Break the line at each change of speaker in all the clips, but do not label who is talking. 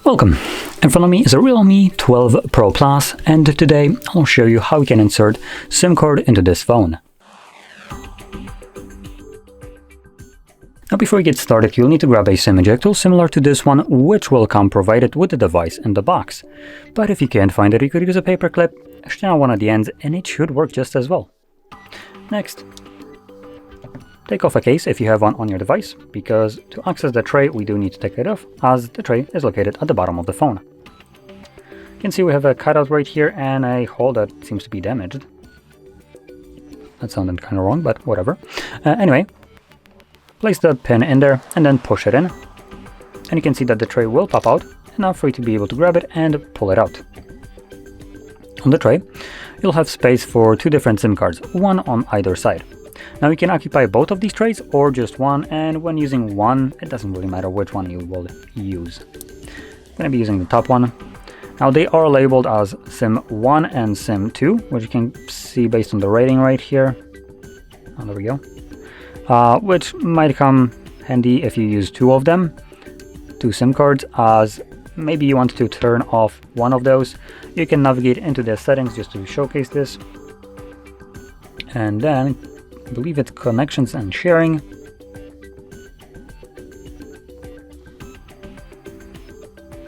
Welcome! In front of me is a Realme 12 Pro Plus, and today I'll show you how you can insert SIM card into this phone. Now before you get started, you'll need to grab a SIM ejector similar to this one, which will come provided with the device in the box. But if you can't find it, you could use a paper clip, extend out one at the ends, and it should work just as well. Next, take off a case if you have one on your device, because to access the tray we do need to take it off, as the tray is located at the bottom of the phone. You can see we have a cutout right here and a hole that seems to be damaged. That sounded kind of wrong, but whatever. Anyway, place the pin in there and then push it in. And you can see that the tray will pop out, enough for you to be able to grab it and pull it out. On the tray, you'll have space for two different SIM cards, one on either side. Now you can occupy both of these trays or just one, and when using one, it doesn't really matter which one you will use. I'm going to be using the top one. Now they are labeled as SIM 1 and SIM 2, which you can see based on the rating right here. Oh, there we go. Which might come handy if you use two of them, two SIM cards, as maybe you want to turn off one of those. You can navigate into the settings just to showcase this. And then I believe it's connections and sharing.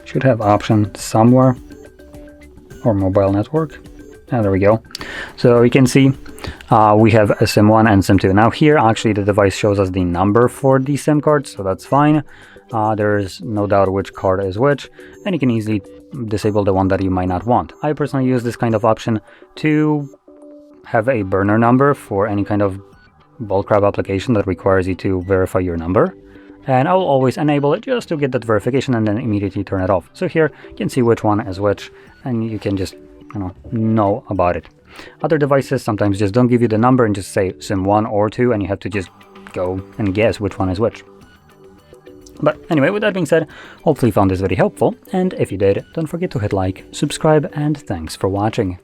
Should have option somewhere, or mobile network. And there we go. So you can see we have a SIM 1 and SIM 2. Now here actually the device shows us the number for the SIM card, so that's fine. There's no doubt which card is which, and you can easily disable the one that you might not want. I personally use this kind of option to have a burner number for any kind of bullcrap application that requires you to verify your number, and I will always enable it just to get that verification and then immediately turn it off. So here you can see which one is which, and you can just know about it. Other devices sometimes just don't give you the number and just say SIM 1 or 2, and you have to just go and guess which one is which. But anyway, with that being said, hopefully you found this very helpful, and if you did, don't forget to hit like, subscribe, and thanks for watching.